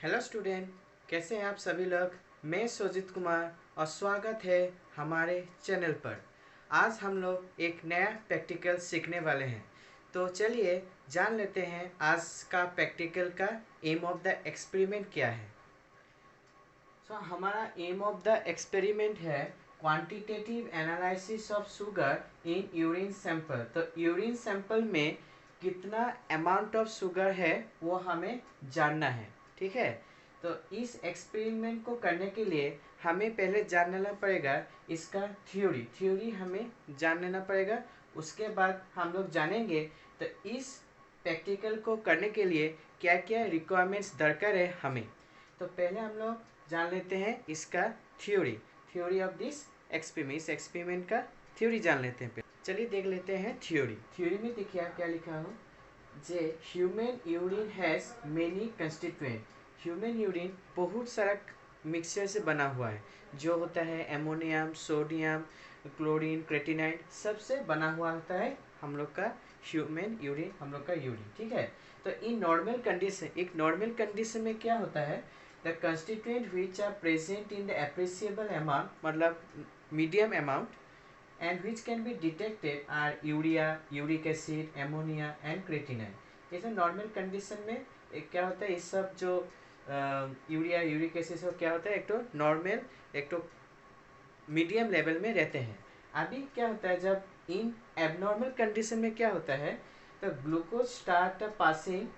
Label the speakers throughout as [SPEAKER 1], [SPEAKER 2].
[SPEAKER 1] Hello student, कैसे हैं आप सभी लोग। मैं सुजीत कुमार और स्वागत है हमारे चैनल पर। आज हम लोग एक नया प्रैक्टिकल सीखने वाले हैं। तो चलिए जान लेते हैं आज का प्रैक्टिकल का एम ऑफ द एक्सपेरिमेंट क्या है। हमारा एम ऑफ द एक्सपेरिमेंट है quantitative analysis of sugar in urine sample. तो यूरिन सैंपल में कितना अमाउंट ऑफ शुगर है वो हमें जानना है। ठीक है, तो इस एक्सपेरिमेंट को करने के लिए हमें पहले जान लेना पड़ेगा इसका थ्योरी हमें जान लेना पड़ेगा। उसके बाद हम लोग जानेंगे तो इस प्रैक्टिकल को करने के लिए क्या क्या रिक्वायरमेंट्स दरकार है हमें। तो पहले हम लोग जान लेते हैं इसका थ्योरी ऑफ दिस एक्सपेरिमेंट। इस एक्सपेरिमेंट का थ्योरी जान लेते हैं। चलिए देख लेते हैं थ्योरी में देखिए आप क्या लिखा हो। जे human urine has many constituent. Human urine बहुत सारा मिक्सचर से बना हुआ है, जो होता है एमोनियम, सोडियम, क्लोरीन, क्रेटिनाइड, सबसे बना हुआ होता है हम लोग का ह्यूमन यूरिन, हम लोग का यूरिन। ठीक है, तो इन नॉर्मल कंडीशन, एक नॉर्मल कंडीशन में क्या होता है, the constituent which are present in the appreciable amount, मतलब medium amount, and which can be detected are urea, uric acid, ammonia and creatinine। इसे नॉर्मल कंडीशन में क्या होता है, इस सब जो यूरिया, यूरिक एसिड सब क्या होता है, एक तो नॉर्मल, एक तो मीडियम लेवल में रहते हैं। अभी क्या होता है, जब इन एबनॉर्मल कंडीशन में क्या होता है, तो glucose start passing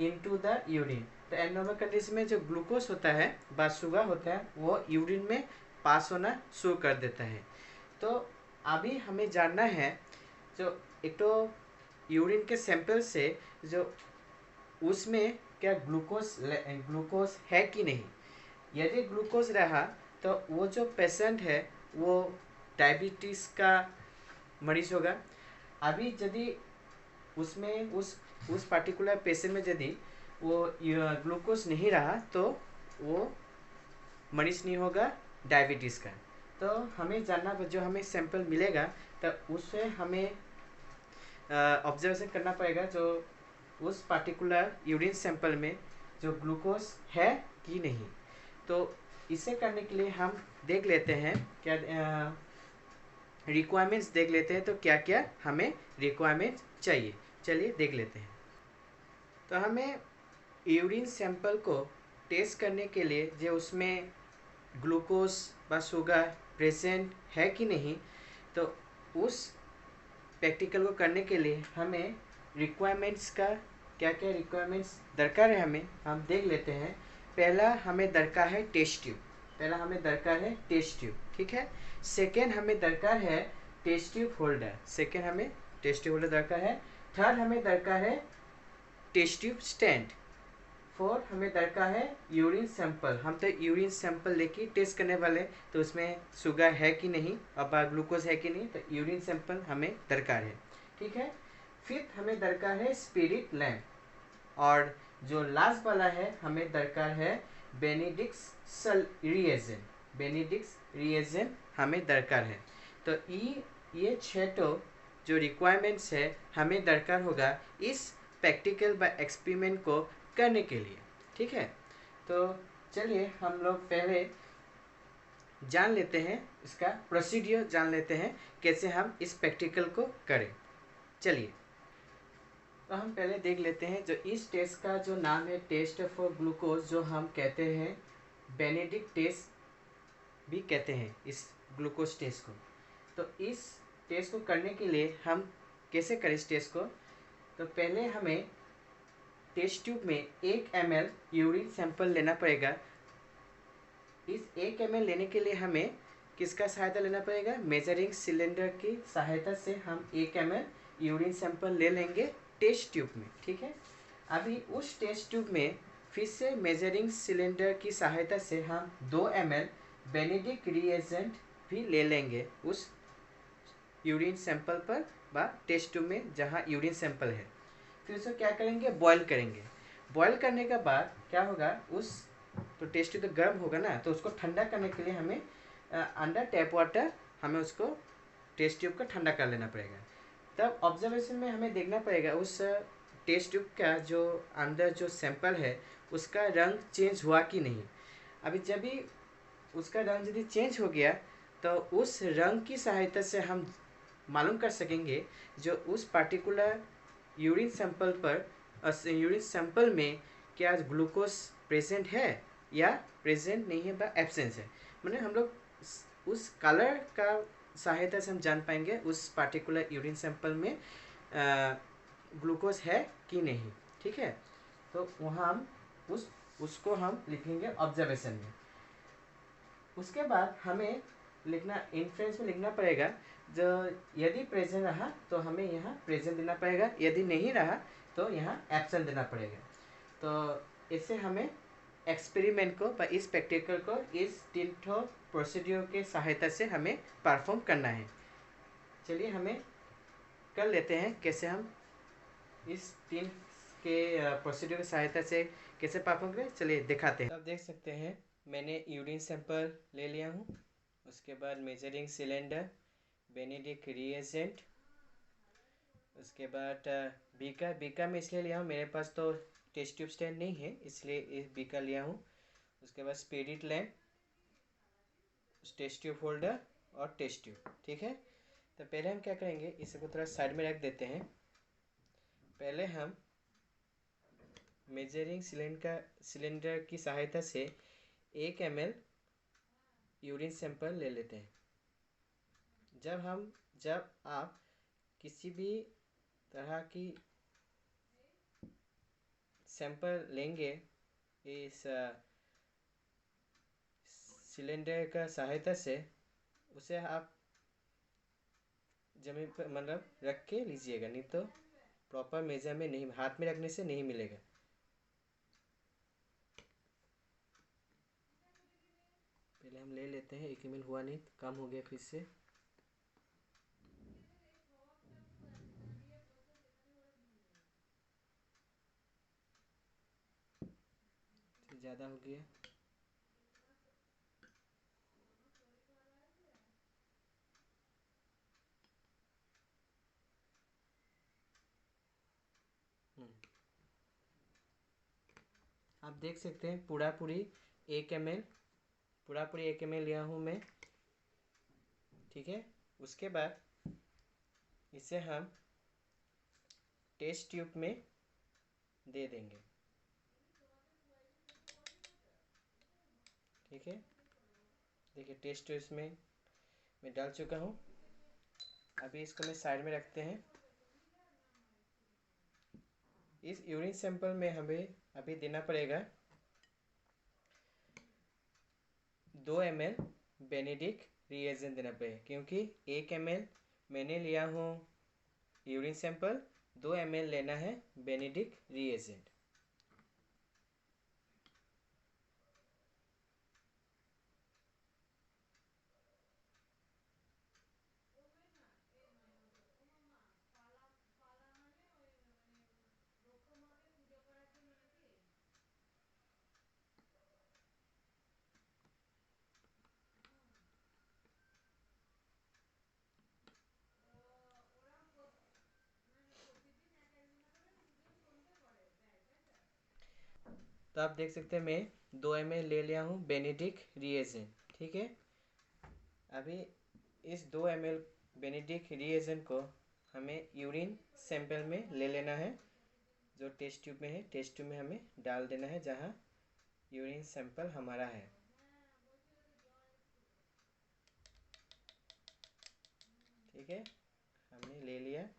[SPEAKER 1] into the urine. तो एबनॉर्मल कंडीशन में जो ग्लूकोज होता है व शुगर होता है वो यूरिन में पास होना शुरू कर देता है। तो अभी हमें जानना है, जो एक तो यूरिन के सैंपल से जो उसमें क्या ग्लूकोज है कि नहीं। यदि ग्लूकोज रहा तो वो जो पेशेंट है वो डायबिटीज़ का मरीज होगा। अभी यदि उसमें उस पर्टिकुलर पेशेंट में यदि वो ग्लूकोज नहीं रहा तो वो मरीज नहीं होगा डायबिटीज़ का। तो हमें जानना, जो हमें सैंपल मिलेगा तो उससे हमें ऑब्जर्वेशन करना पड़ेगा, जो उस पर्टिकुलर यूरिन सैंपल में जो ग्लूकोज है कि नहीं। तो इसे करने के लिए हम देख लेते हैं क्या रिक्वायरमेंट्स देख लेते हैं, तो क्या क्या हमें रिक्वायरमेंट्स चाहिए। चलिए देख लेते हैं। तो हमें यूरिन सैंपल को टेस्ट करने के लिए जो उसमें ग्लूकोज व शुगर प्रेजेंट है कि नहीं, तो उस प्रैक्टिकल को करने के लिए हमें रिक्वायरमेंट्स का क्या क्या रिक्वायरमेंट्स दरकार है हमें, हम देख लेते हैं। पहला हमें दरकार है टेस्ट ट्यूब। ठीक है, सेकेंड हमें दरकार है टेस्ट ट्यूब होल्डर दरकार है। थर्ड हमें दरकार है टेस्ट ट्यूब स्टैंड। फोर्थ हमें दरकार है यूरिन सैंपल। हम तो यूरिन सैंपल लेके टेस्ट करने वाले, तो उसमें शुगर है कि नहीं और ग्लूकोज है कि नहीं, तो यूरिन सैंपल हमें दरकार है। ठीक है, फिफ्थ हमें दरकार है स्पिरिट लैम्प, और जो लास्ट वाला है हमें दरकार है बेनेडिक्ट्स रिएजेंट हमें दरकार है। तो ये 6 जो रिक्वायरमेंट्स है हमें दरकार होगा इस प्रैक्टिकल व एक्सपेरिमेंट को करने के लिए। ठीक है, तो चलिए हम लोग पहले जान लेते हैं, इसका प्रोसीडियर जान लेते हैं कैसे हम इस प्रैक्टिकल को करें। चलिए, तो हम पहले देख लेते हैं, जो इस टेस्ट का जो नाम है टेस्ट फॉर ग्लूकोज, जो हम कहते हैं बेनेडिक्ट टेस्ट भी कहते हैं इस ग्लूकोज टेस्ट को। तो इस टेस्ट को करने के लिए हम कैसे करें इस टेस्ट को, तो पहले हमें टेस्ट ट्यूब में 1 ml यूरिन सैंपल लेना पड़ेगा। इस 1 ml लेने के लिए हमें किसका सहायता लेना पड़ेगा, मेजरिंग सिलेंडर की सहायता से हम 1 ml यूरिन सैंपल ले लेंगे टेस्ट ट्यूब में। ठीक है, अभी उस टेस्ट ट्यूब में फिर से मेजरिंग सिलेंडर की सहायता से हम 2 ml बेनेडिक्ट रिएजेंट भी ले लेंगे उस यूरिन सैंपल पर व टेस्ट ट्यूब में जहाँ यूरिन सैंपल है। फिर उसको क्या करेंगे, बॉयल करेंगे। बॉयल करने के बाद क्या होगा, उस तो टेस्ट ट्यूब तो गर्म होगा ना, तो उसको ठंडा करने के लिए हमें अंडर टैप वाटर हमें उसको टेस्ट ट्यूब को ठंडा कर लेना पड़ेगा। तब ऑब्जर्वेशन में हमें देखना पड़ेगा उस टेस्ट ट्यूब का जो अंदर जो सैंपल है उसका रंग चेंज हुआ कि नहीं। अभी जब भी उसका रंग यदि चेंज हो गया तो उस रंग की सहायता से हम मालूम कर सकेंगे जो उस पार्टिकुलर यूरिन सैंपल पर यूरिन सैंपल में क्या ग्लूकोज प्रेजेंट है या प्रेजेंट नहीं है, एब्सेंस है। मतलब हम लोग उस कलर का सहायता से हम जान पाएंगे उस पार्टिकुलर यूरिन सैंपल में ग्लूकोज है कि नहीं। ठीक है, तो वहाँ हम उसको हम लिखेंगे ऑब्जर्वेशन में। उसके बाद हमें लिखना इन्फ्रेंस में लिखना पड़ेगा जो यदि प्रेजेंट रहा तो हमें यहाँ प्रेजेंट देना पड़ेगा, यदि नहीं रहा तो यहाँ एब्सेंट देना पड़ेगा। तो इससे हमें एक्सपेरिमेंट को इस प्रैक्टिकल को इस 3 प्रोसीड्यूर के सहायता से हमें परफॉर्म करना है। चलिए हमें कर लेते हैं कैसे हम इस 3 के प्रोसीड्यूर की सहायता से कैसे परफॉर्म करें। चलिए दिखाते हैं। आप देख सकते हैं मैंने यूरिन सैंपल ले लिया हूँ। उसके बाद मेजरिंग सिलेंडर, बेनेडिक्ट रिएजेंट, उसके बाद बीकर में इसलिए लिया हूँ मेरे पास तो टेस्ट ट्यूब स्टैंड नहीं है इसलिए इस बीकर लिया हूँ। उसके बाद spirit lamp, test tube holder और टेस्ट ट्यूब। ठीक है, तो पहले हम क्या करेंगे, इसको थोड़ा साइड में रख देते हैं। पहले हम मेजरिंग सिलेंडर की सहायता से 1 ml यूरिन सैंपल ले लेते हैं। जब आप किसी भी तरह की सैंपल लेंगे इस सिलेंडर का सहायता से, उसे आप जमीन पर मतलब रख के लीजिएगा, नहीं तो प्रॉपर मेजर में नहीं, हाथ में रखने से नहीं मिलेगा। पहले हम ले लेते हैं, 1 ml हुआ नहीं, कम हो गया फिर से। ज़्यादा हो गया। आप देख सकते हैं पूरा पूरी 1 ml लिया हूँ मैं। ठीक है, उसके बाद इसे हम टेस्ट ट्यूब में दे देंगे। ठीक है, देखिए टेस्ट ट्यूब में मैं डाल चुका हूँ। अभी इसको मैं साइड में रखते हैं। इस यूरिन सैंपल में हमें अभी देना पड़ेगा 2 ml बेनेडिक्ट रिएजेंट देना पड़ेगा, क्योंकि 1 ml मैंने लिया हूँ यूरिन सैंपल, 2 ml लेना है बेनेडिक्ट रिएजेंट। तो आप देख सकते हैं मैं 2 ml ले लिया हूँ बेनेडिक्ट रिएजेंट। ठीक है, अभी इस 2 ml बेनेडिक्ट रिएजेंट को हमें यूरिन सैंपल में ले लेना है, जो टेस्ट ट्यूब में है। टेस्ट ट्यूब में हमें डाल देना है जहाँ यूरिन सैंपल हमारा है। ठीक है, हमने ले लिया,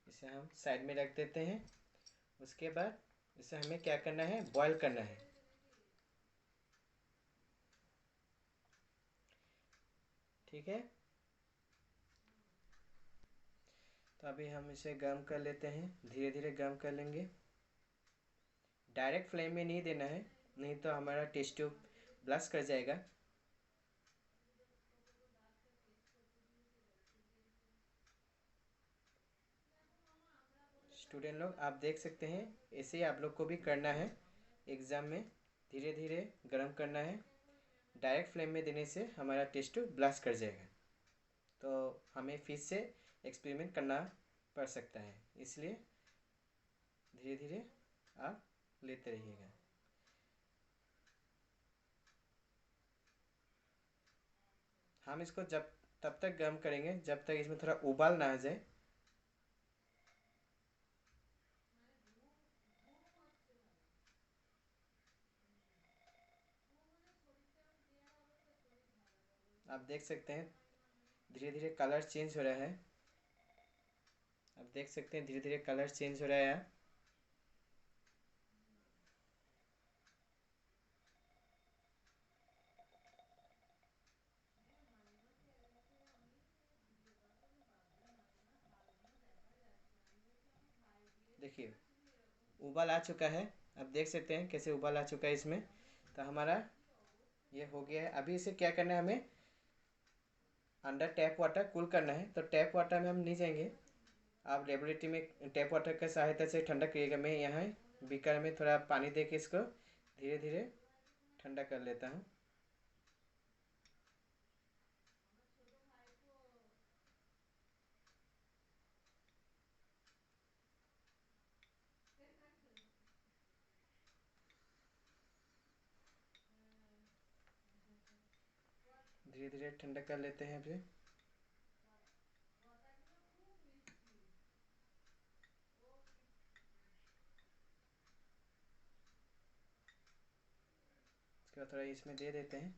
[SPEAKER 1] इसे हम साइड में रख देते हैं। उसके बाद इसे हमें क्या करना है, बॉईल करना है। ठीक है, तो अभी हम इसे गर्म कर लेते हैं, धीरे धीरे गर्म कर लेंगे। डायरेक्ट फ्लेम में नहीं देना है, नहीं तो हमारा टेस्ट ट्यूब ब्लास्ट कर जाएगा। स्टूडेंट लोग आप देख सकते हैं, ऐसे ही आप लोग को भी करना है एग्ज़ाम में, धीरे धीरे गर्म करना है। डायरेक्ट फ्लेम में देने से हमारा टेस्ट ट्यूब ब्लास्ट कर जाएगा, तो हमें फिर से एक्सपेरिमेंट करना पड़ सकता है, इसलिए धीरे धीरे आप लेते रहिएगा। हम इसको तब तक गर्म करेंगे जब तक इसमें थोड़ा उबाल ना आ जाए। आप देख सकते हैं धीरे धीरे कलर चेंज हो रहा है। आप देख सकते हैं धीरे धीरे कलर चेंज हो रहा है। देखिए उबाल आ चुका है। आप देख सकते हैं कैसे उबाल आ चुका है इसमें। तो हमारा ये हो गया है। अभी इसे क्या करना है, हमें अंडर टैप वाटर कूल करना है। तो टैप वाटर में हम नहीं जाएंगे, आप लेबोरेटरी में टैप वाटर की सहायता से ठंडा करिएगा। मैं यहाँ बीकर में थोड़ा पानी दे के इसको धीरे धीरे ठंडा कर लेता हूँ। धीरे धीरे ठंडा कर लेते हैं अभी। उसके बाद थोड़ा इसमें दे देते हैं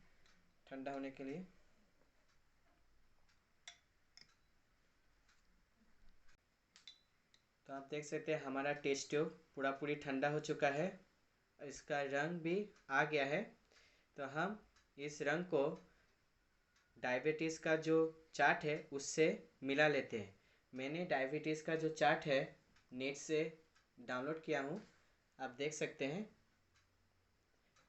[SPEAKER 1] ठंडा होने के लिए। तो आप देख सकते हैं हमारा टेस्ट ट्यूब पूरी ठंडा हो चुका है। इसका रंग भी आ गया है। तो हम इस रंग को डायबिटीज़ का जो चार्ट है उससे मिला लेते हैं। मैंने डायबिटीज़ का जो चार्ट है नेट से डाउनलोड किया हूँ, आप देख सकते हैं।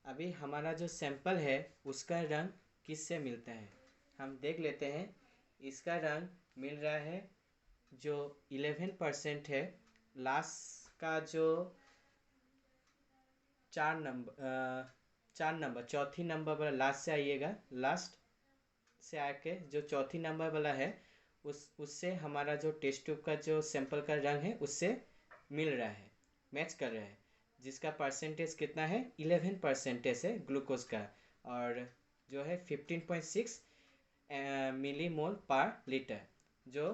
[SPEAKER 1] अभी हमारा जो सैंपल है उसका रंग किससे मिलता है हम देख लेते हैं। इसका रंग मिल रहा है जो 11% है, लास्ट का जो 4 नंबर चौथी नंबर वाला लास्ट से आइएगा। लास्ट से आके जो चौथी नंबर वाला है उससे हमारा जो टेस्ट ट्यूब का जो सैंपल का रंग है उससे मिल रहा है, मैच कर रहा है। जिसका परसेंटेज कितना है, 11% है ग्लूकोज का, और जो है 15.6 मिलीमोल पर लीटर, जो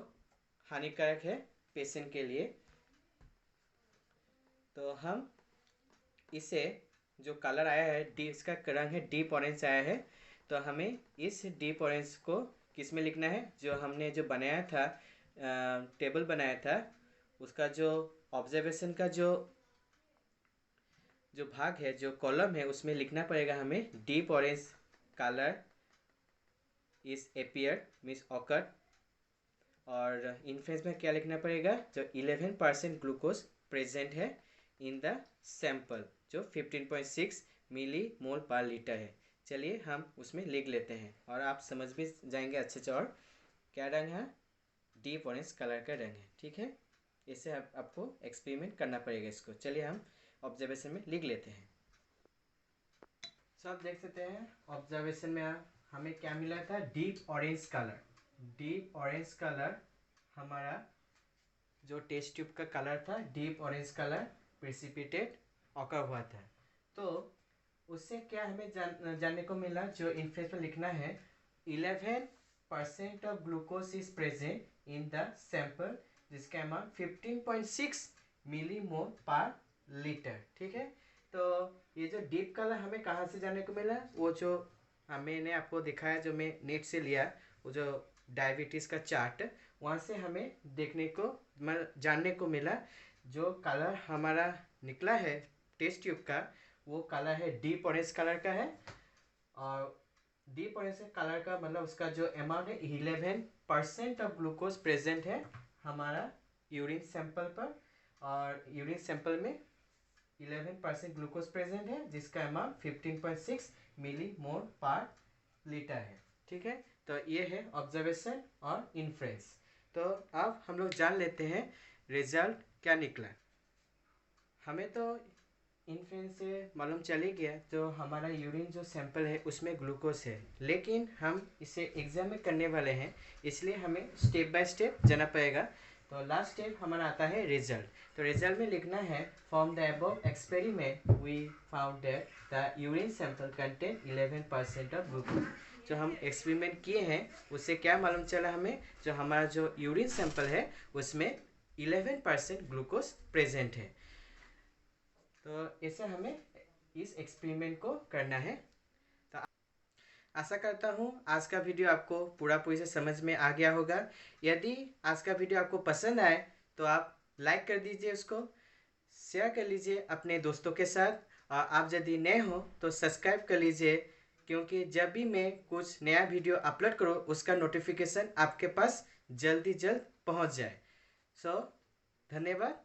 [SPEAKER 1] हानिकारक है पेशेंट के लिए। तो हम इसे जो कलर आया है डी, इसका रंग है डीप ऑरेंज आया है। तो हमें इस डीप ऑरेंज को किस में लिखना है, जो हमने जो बनाया था टेबल बनाया था उसका जो ऑब्जर्वेशन का जो भाग है, जो कॉलम है, उसमें लिखना पड़ेगा हमें deep orange colour is appear means occur. और इनफ्रेंस में क्या लिखना पड़ेगा, जो 11% ग्लूकोज प्रेजेंट है इन द सैंपल, जो 15.6 मिली मोल पर लीटर है। चलिए हम उसमें लिख लेते हैं और आप समझ भी जाएंगे अच्छे से। और क्या रंग है, डीप ऑरेंज कलर का रंग है, ठीक है। इससे आपको एक्सपेरिमेंट करना पड़ेगा इसको। चलिए हम ऑब्जर्वेशन में लिख लेते हैं। सब देख सकते हैं ऑब्जर्वेशन में हमें क्या मिला था, deep orange colour. Deep orange colour हमारा जो टेस्ट ट्यूब का कलर था, deep orange colour precipitate occur हुआ था। तो उससे क्या हमें जानने को मिला, जो इनफ्रेंस में लिखना है 11% of glucose is present in the sample, जिसका अमाउंट 15.6 मिलीमोल पर लीटर, ठीक है। तो ये जो डीप कलर हमें कहाँ से जानने को मिला, वो जो मैंने आपको दिखाया, जो मैं नेट से लिया, वो जो डायबिटीज़ का चार्ट, वहाँ से हमें देखने को जानने को मिला। जो कलर हमारा निकला है टेस्ट ट्यूब का, वो कलर है डीप ऑरेंज कलर का है। और डीप ऑरेंज कलर का मतलब उसका जो अमाउंट है 11% ऑफ ग्लूकोज प्रेजेंट है हमारा यूरिन सैंपल पर। और यूरिन सैंपल में 11% ग्लूकोज प्रेजेंट है, जिसका अमाउंट 15.6 मिली मोल पर लीटर है, ठीक है। तो ये है ऑब्जर्वेशन और इन्फ्रेंस। तो अब हम लोग जान लेते हैं रिजल्ट क्या निकला। हमें तो इन्फ्रेंस से मालूम चल ही गया, जो हमारा यूरिन जो सैंपल है उसमें ग्लूकोज है, लेकिन हम इसे एग्जाम में करने वाले हैं, इसलिए हमें स्टेप बाय स्टेप जाना पड़ेगा। तो लास्ट स्टेप हमारा आता है रिजल्ट। तो रिजल्ट में लिखना है from the above experiment we found that the urine sample contain 11% of glucose. जो हम एक्सपेरिमेंट किए हैं उससे क्या मालूम चला हमें, जो हमारा जो यूरिन सैंपल है उसमें 11% ग्लूकोज प्रेजेंट है। तो ऐसे हमें इस एक्सपेरिमेंट को करना है। तो आशा करता हूँ आज का वीडियो आपको पूरी से समझ में आ गया होगा। यदि आज का वीडियो आपको पसंद आए तो आप लाइक कर दीजिए, उसको शेयर कर लीजिए अपने दोस्तों के साथ, और आप यदि नए हो तो सब्सक्राइब कर लीजिए, क्योंकि जब भी मैं कुछ नया वीडियो अपलोड करूँ उसका नोटिफिकेशन आपके पास जल्द पहुँच जाए। धन्यवाद।